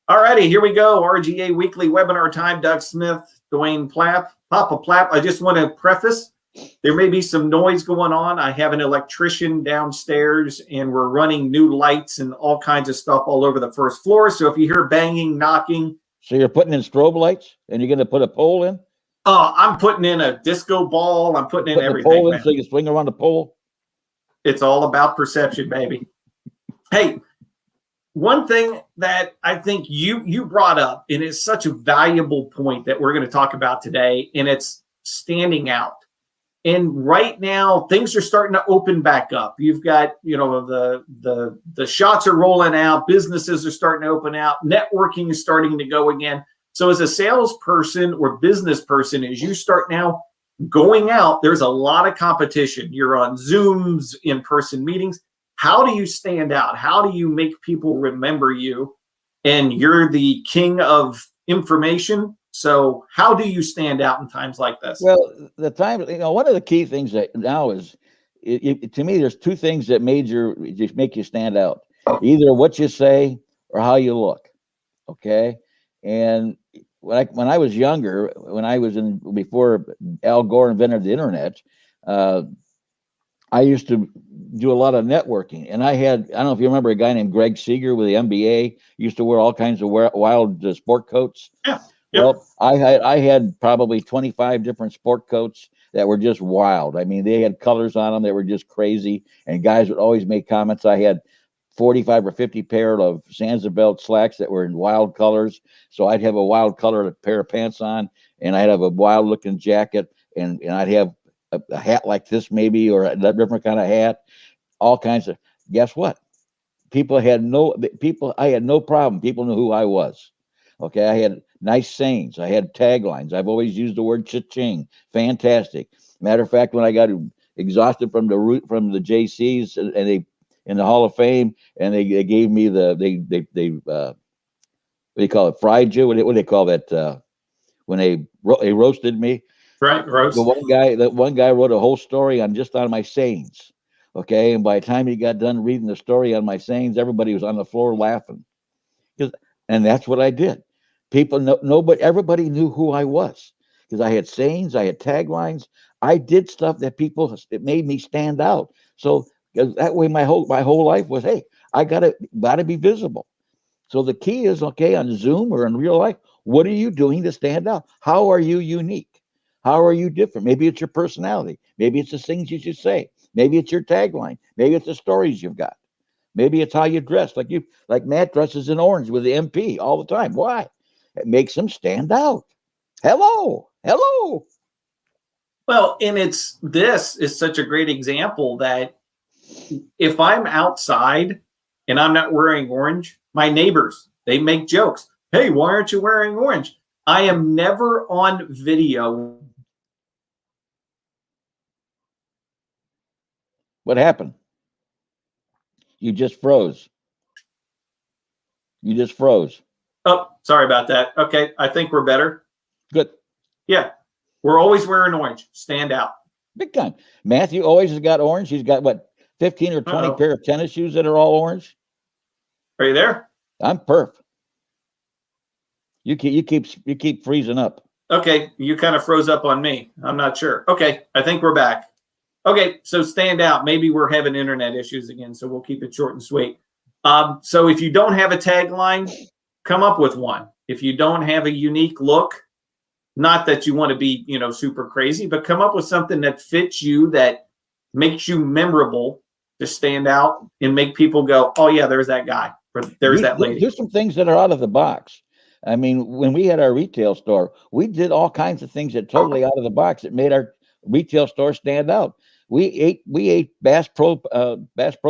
All righty, here we go. RGA Weekly Webinar time. Doug Smith, Duane Plapp, Papa Plapp. I just want to preface, there may be some noise going on. I have an electrician downstairs, and we're running new lights and all kinds of stuff all over the first floor. So if you hear banging, knocking. So you're putting in strobe lights, and you're going to put a pole in? I'm putting in a disco ball. I'm putting in everything. Pole in so you can swing around the pole? It's all about perception, baby. Hey, one thing that I think you brought up, and it's such a valuable point that we're going to talk about today, and it's standing out. And right now, things are starting to open back up. You've got, the shots are rolling out, businesses are starting to open out, networking is starting to go again. So as a salesperson or business person, as you start now going out, there's a lot of competition. You're on Zooms, in-person meetings. How do you stand out? How do you make people remember you? And you're the king of information. So how do you stand out in times like this? Well, one of the key things that now is, to me, there's two things that just make you stand out. Either what you say or how you look. Okay. And when I was younger, before Al Gore invented the internet, I used to do a lot of networking, and I don't know if you remember a guy named Greg Seeger with the NBA. He used to wear all kinds of wild sport coats. Yeah. Yep. Well, I had probably 25 different sport coats that were just wild. I mean, they had colors on them that were just crazy, and guys would always make comments. I had 45 or 50 pair of Sansa slacks that were in wild colors. So I'd have a wild color pair of pants on, and I'd have a wild looking jacket, and I'd have a hat like this maybe, or a different kind of hat, all kinds of. Guess what? I had no problem. People knew who I was. Okay, I had nice sayings. I had taglines. I've always used the word cha-ching. Fantastic. Matter of fact, when I got exhausted from the JCs and they in the Hall of Fame, and they gave me what do you call it? Fried you? What do they call that? When they roasted me. Right, roast. The one guy wrote a whole story on my sayings. Okay, and by the time he got done reading the story on my sayings, everybody was on the floor laughing. And that's what I did. Everybody knew who I was because I had sayings, I had taglines, I did stuff that it made me stand out. So that way, my whole life was, hey, I gotta be visible. So the key is, okay, on Zoom or in real life, what are you doing to stand out? How are you unique? How are you different? Maybe it's your personality. Maybe it's the things you should say. Maybe it's your tagline. Maybe it's the stories you've got. Maybe it's how you dress. Like Matt dresses in orange with the MP all the time. Why? It makes him stand out. Hello. Well, and this is such a great example that if I'm outside and I'm not wearing orange, my neighbors, they make jokes. Hey, why aren't you wearing orange? I am never on video. What happened? You just froze. Oh, sorry about that. Okay, I think we're better. Good. Yeah, we're always wearing orange. Stand out. Big time. Matthew always has got orange. He's got, 15 or 20 pair of tennis shoes that are all orange? Are you there? I'm perf. You keep freezing up. Okay, you kind of froze up on me. I'm not sure. Okay, I think we're back. Okay, so stand out. Maybe we're having internet issues again, so we'll keep it short and sweet. So if you don't have a tagline, come up with one. If you don't have a unique look, not that you want to be, super crazy, but come up with something that fits you, that makes you memorable, to stand out and make people go, oh yeah, there's that guy, or there's that lady. There's some things that are out of the box. I mean, when we had our retail store, we did all kinds of things that totally out of the box that made our retail store stand out. We ate Bass Pro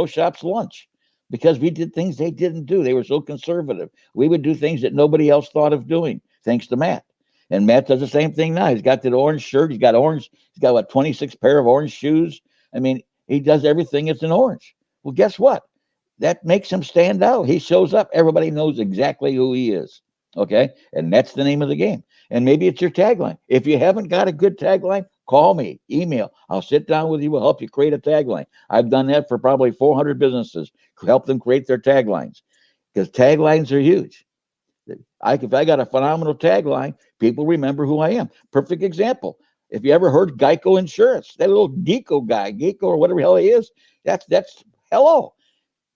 Shop's lunch because we did things they didn't do. They were so conservative. We would do things that nobody else thought of doing, thanks to Matt. And Matt does the same thing now. He's got that orange shirt. He's got 26 pair of orange shoes. I mean, he does everything that's in orange. Well, guess what? That makes him stand out. He shows up. Everybody knows exactly who he is. Okay. And that's the name of the game. And maybe it's your tagline. If you haven't got a good tagline, call me, email. I'll sit down with you. We'll help you create a tagline. I've done that for probably 400 businesses, help them create their taglines, because taglines are huge. If I got a phenomenal tagline, people remember who I am. Perfect example. If you ever heard Geico Insurance, that little Geico or whatever the hell he is, that's hello.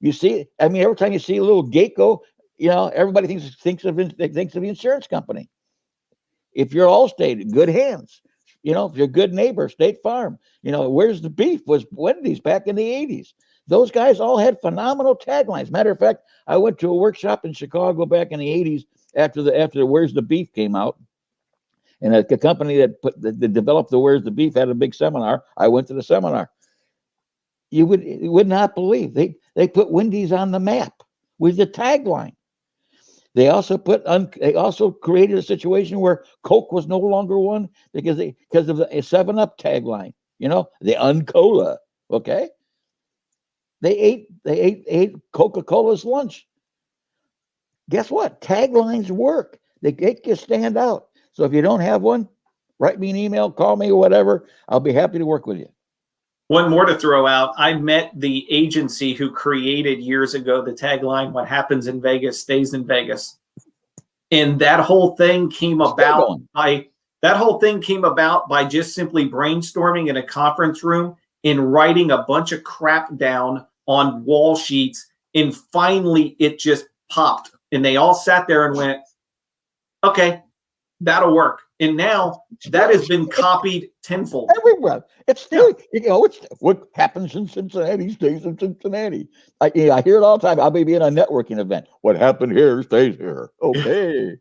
You see, I mean, every time you see a little Geico, everybody thinks of the insurance company. If you're Allstate, good hands. If you're a good neighbor, State Farm. Where's the beef was Wendy's back in the 80s. Those guys all had phenomenal taglines. Matter of fact, I went to a workshop in Chicago back in the 80s after the Where's the Beef came out. And the company that developed the Where's the Beef had a big seminar. I went to the seminar. You would not believe they put Wendy's on the map with the tagline. They also created a situation where Coke was no longer one because of the 7-Up tagline. The Uncola. Okay, they ate Coca-Cola's lunch. Guess what? Taglines work. They make you stand out. So if you don't have one, write me an email, call me, or whatever. I'll be happy to work with you. One more to throw out. I met the agency who created years ago the tagline, "What happens in Vegas stays in Vegas." And that whole thing came about by just simply brainstorming in a conference room and writing a bunch of crap down on wall sheets. And finally it just popped. And they all sat there and went, okay, that'll work. And now that has been copied tenfold. Everywhere. It's still, it's what happens in Cincinnati stays in Cincinnati. I hear it all the time. I'll be in a networking event. What happened here stays here. Okay.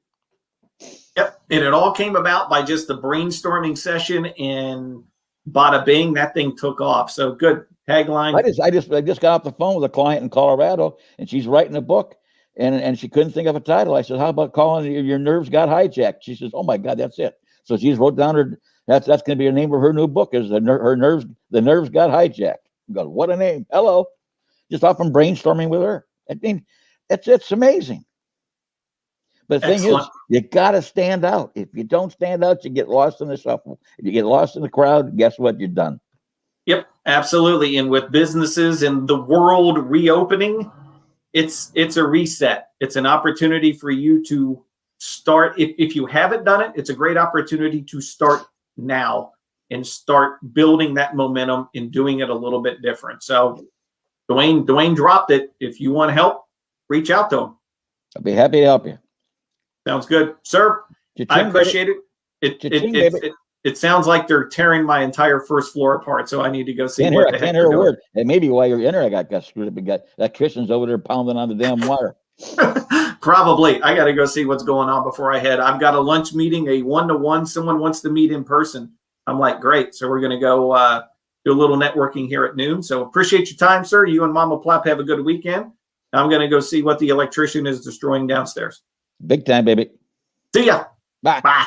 Yep. And it all came about by just the brainstorming session, and bada bing, that thing took off. So good tagline. I just got off the phone with a client in Colorado, and she's writing a book. And she couldn't think of a title. I said, how about calling Your Nerves Got Hijacked? She says, oh my God, that's it. So she's wrote down that's going to be the name of her new book is The Nerves Got Hijacked. I go, what a name. Hello. Just off from brainstorming with her. I mean, it's amazing. But the thing is, you got to stand out. If you don't stand out, you get lost in the shuffle. If you get lost in the crowd, guess what? You're done. Yep, absolutely. And with businesses and the world reopening, it's a reset. It's an opportunity for you to start. If you haven't done it, it's a great opportunity to start now and start building that momentum and doing it a little bit different. So Duane dropped it. If you want help, reach out to him. I'll be happy to help you. Sounds good, sir. I appreciate it. It sounds like they're tearing my entire first floor apart, so I need to go see what the heck they're doing. And maybe while you're in there, I got screwed up and got that Christian's over there pounding on the damn wire. Probably. I got to go see what's going on before I head. I've got a lunch meeting, a 1-to-1. Someone wants to meet in person. I'm like, great. So we're going to go do a little networking here at noon. So appreciate your time, sir. You and Mama Plop have a good weekend. I'm going to go see what the electrician is destroying downstairs. Big time, baby. See ya. Bye. Bye.